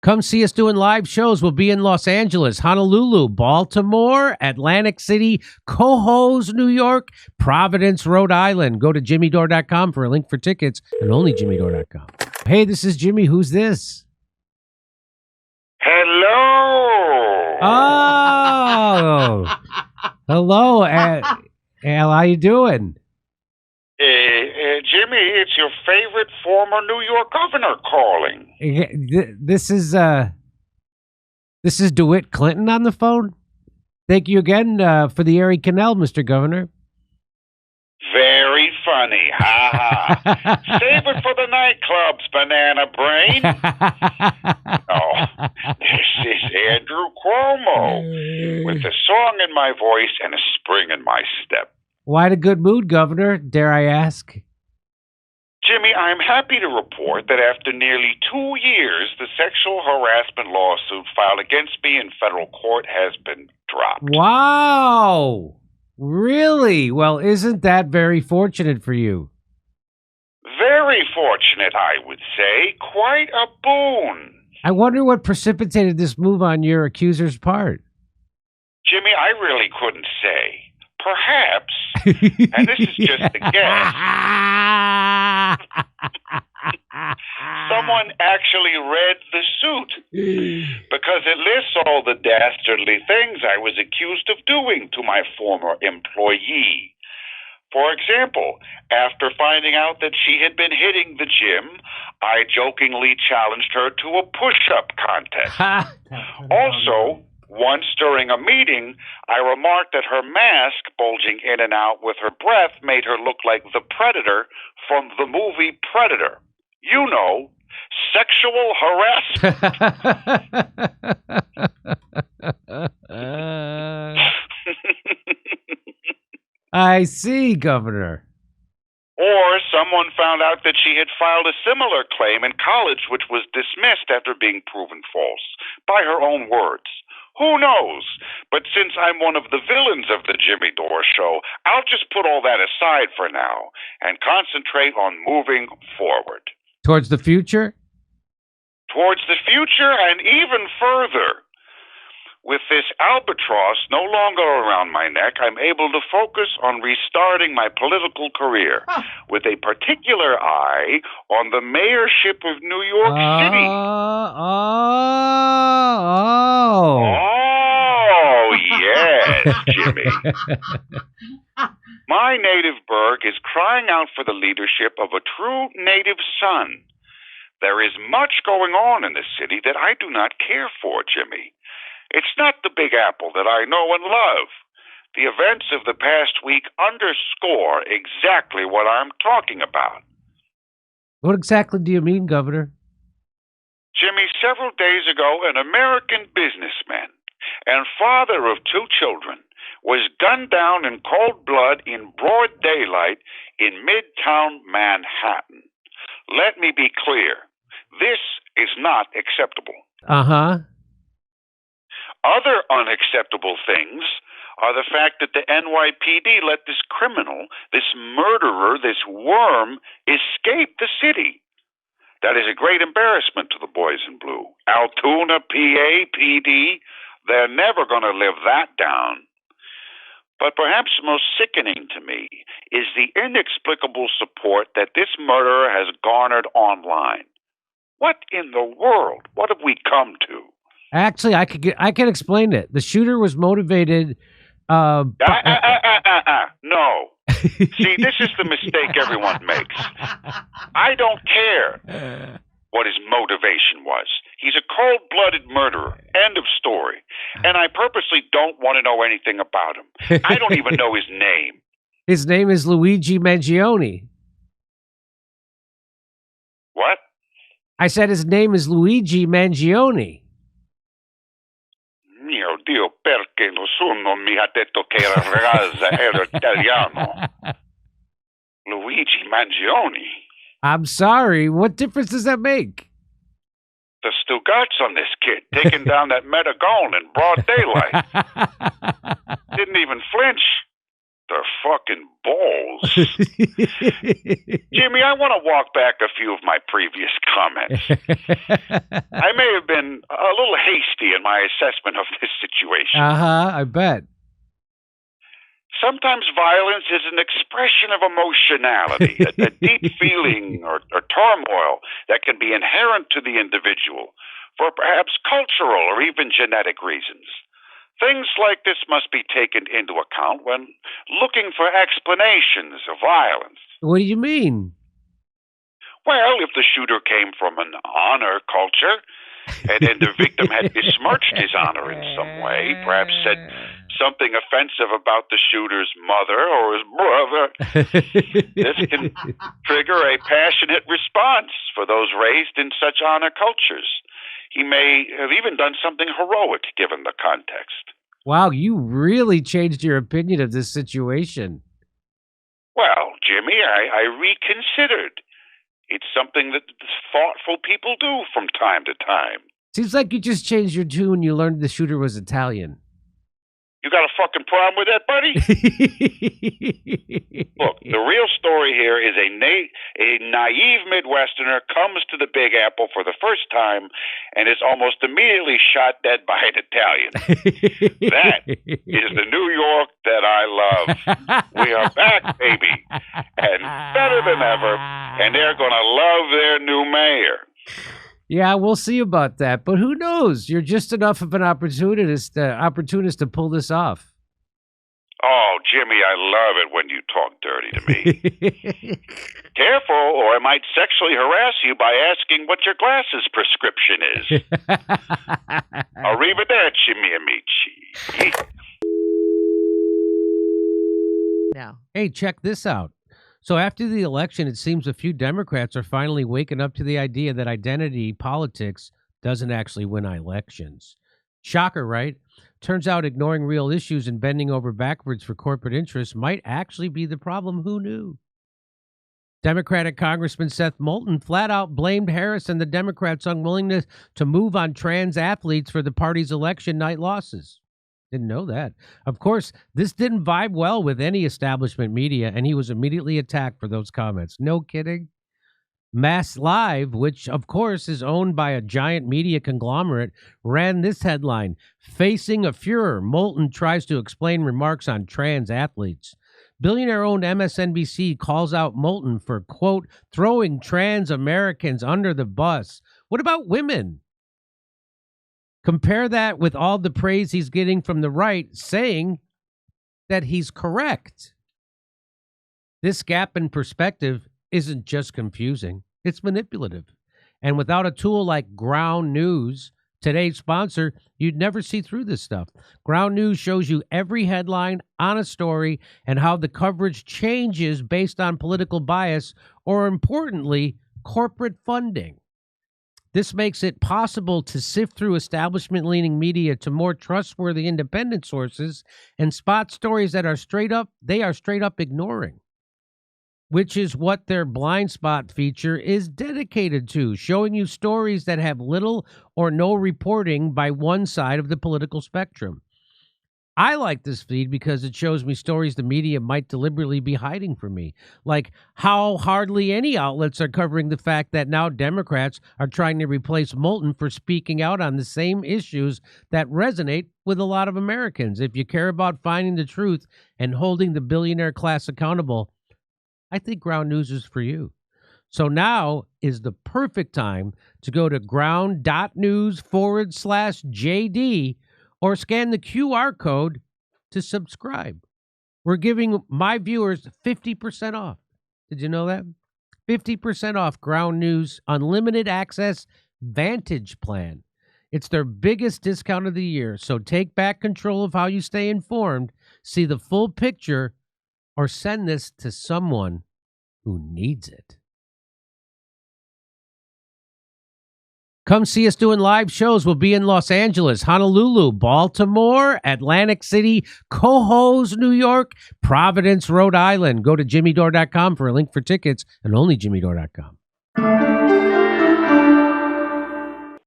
Come see us doing live shows. We'll be in Los Angeles, Honolulu, Baltimore, Atlantic City, Cohoes, New York, Providence, Rhode Island. Go to jimmydore.com for a link for tickets, and only jimmydore.com. Hey, this is Jimmy. Who's this? Hello. Oh, hello, Al. How you doing? Jimmy, it's your favorite former New York governor calling. This is DeWitt Clinton on the phone. Thank you again for the Erie Canal, Mr. Governor. Very funny. Ha ha. Save it for the nightclubs, banana brain. Oh, this is Andrew Cuomo with a song in my voice and a spring in my step. Why the good mood, Governor? Dare I ask? Jimmy, I'm happy to report that after nearly 2 years, the sexual harassment lawsuit filed against me in federal court has been dropped. Wow! Really? Well, isn't that very fortunate for you? Very fortunate, I would say. Quite a boon. I wonder what precipitated this move on your accuser's part. Jimmy, I really couldn't say. Perhaps, and this is just a guess, someone actually read the suit because it lists all the dastardly things I was accused of doing to my former employee. For example, after finding out that she had been hitting the gym, I jokingly challenged her to a push-up contest. Also, once during a meeting, I remarked that her mask bulging in and out with her breath made her look like the Predator from the movie Predator. You know, sexual harassment. I see, Governor. Or someone found out that she had filed a similar claim in college, which was dismissed after being proven false, by her own words. Who knows? But since I'm one of the villains of the Jimmy Dore Show, I'll just put all that aside for now and concentrate on moving forward. Towards the future? Towards the future and even further. With this albatross no longer around my neck, I'm able to focus on restarting my political career with a particular eye on the mayorship of New York City. Oh, yes, Jimmy. My native burg is crying out for the leadership of a true native son. There is much going on in the city that I do not care for, Jimmy. It's not the Big Apple that I know and love. The events of the past week underscore exactly what I'm talking about. What exactly do you mean, Governor? Jimmy, several days ago, an American businessman and father of 2 children was gunned down in cold blood in broad daylight in Midtown Manhattan. Let me be clear. This is not acceptable. Uh-huh. Other unacceptable things are the fact that the NYPD let this criminal, this murderer, this worm, escape the city. That is a great embarrassment to the boys in blue. Altoona, PA, PD, they're never going to live that down. But perhaps most sickening to me is the inexplicable support that this murderer has garnered online. What in the world? What have we come to? Actually, I can explain it. The shooter was motivated. No. See, this is the mistake everyone makes. I don't care what his motivation was. He's a cold-blooded murderer. End of story. And I purposely don't want to know anything about him. I don't even know his name. His name is Luigi Mangione. What? I said his name is Luigi Mangione. Mio Dio, perché nessuno mi ha detto che la ragazza era italiano? Luigi Mangione. I'm sorry. What difference does that make? The Stugatz on this kid, taking down that Metagone in broad daylight. Didn't even flinch. the fucking balls. Jimmy, I want to walk back a few of my previous comments. I may have been a little hasty in my assessment of this situation. I bet. Sometimes violence is an expression of emotionality, a deep feeling or turmoil that can be inherent to the individual for perhaps cultural or even genetic reasons. Things like this must be taken into account when looking for explanations of violence. What do you mean? Well, if the shooter came from an honor culture, and then the victim had besmirched his honor in some way, perhaps said something offensive about the shooter's mother or his brother, this can trigger a passionate response for those raised in such honor cultures. He may have even done something heroic given the context. Wow, you really changed your opinion of this situation. Well, Jimmy, I reconsidered. It's something that thoughtful people do from time to time. Seems like you just changed your tune when you learned the shooter was Italian. You got a fucking problem with that, buddy? Look, the real story here is a naive Midwesterner comes to the Big Apple for the first time and is almost immediately shot dead by an Italian. That is the New York that I love. We are back, baby, and better than ever, and they're going to love their new mayor. Yeah, we'll see about that. But who knows? You're just enough of an opportunist to pull this off. Oh, Jimmy, I love it when you talk dirty to me. Careful, or I might sexually harass you by asking what your glasses prescription is. Arrivederci, mi amici. No. Hey, check this out. So after the election, it seems a few Democrats are finally waking up to the idea that identity politics doesn't actually win elections. Shocker, right? Turns out ignoring real issues and bending over backwards for corporate interests might actually be the problem. Who knew? Democratic Congressman Seth Moulton flat out blamed Harris and the Democrats' unwillingness to move on trans athletes for the party's election night losses. Didn't know that. Of course, this didn't vibe well with any establishment media, and he was immediately attacked for those comments. No kidding. Mass Live, which of course is owned by a giant media conglomerate, ran this headline: "Facing a furor, Moulton tries to explain remarks on trans athletes." Billionaire-owned MSNBC calls out Moulton for, quote, "throwing trans Americans under the bus." What about women? Compare that with all the praise he's getting from the right, saying that he's correct. This gap in perspective isn't just confusing, it's manipulative. And without a tool like Ground News, today's sponsor, you'd never see through this stuff. Ground News shows you every headline on a story and how the coverage changes based on political bias or, importantly, corporate funding. This makes it possible to sift through establishment-leaning media to more trustworthy independent sources and spot stories that are straight up ignoring, which is what their blind spot feature is dedicated to, showing you stories that have little or no reporting by one side of the political spectrum. I like this feed because it shows me stories the media might deliberately be hiding from me, like how hardly any outlets are covering the fact that now Democrats are trying to replace Moulton for speaking out on the same issues that resonate with a lot of Americans. If you care about finding the truth and holding the billionaire class accountable, I think Ground News is for you. So now is the perfect time to go to ground.news/JD or scan the QR code to subscribe. We're giving my viewers 50% off. Did you know that? 50% off Ground News Unlimited Access Vantage Plan. It's their biggest discount of the year, so take back control of how you stay informed, see the full picture, or send this to someone who needs it. Come see us doing live shows. We'll be in Los Angeles, Honolulu, Baltimore, Atlantic City, Cohoes, New York, Providence, Rhode Island. Go to jimmydore.com for a link for tickets, and only jimmydore.com.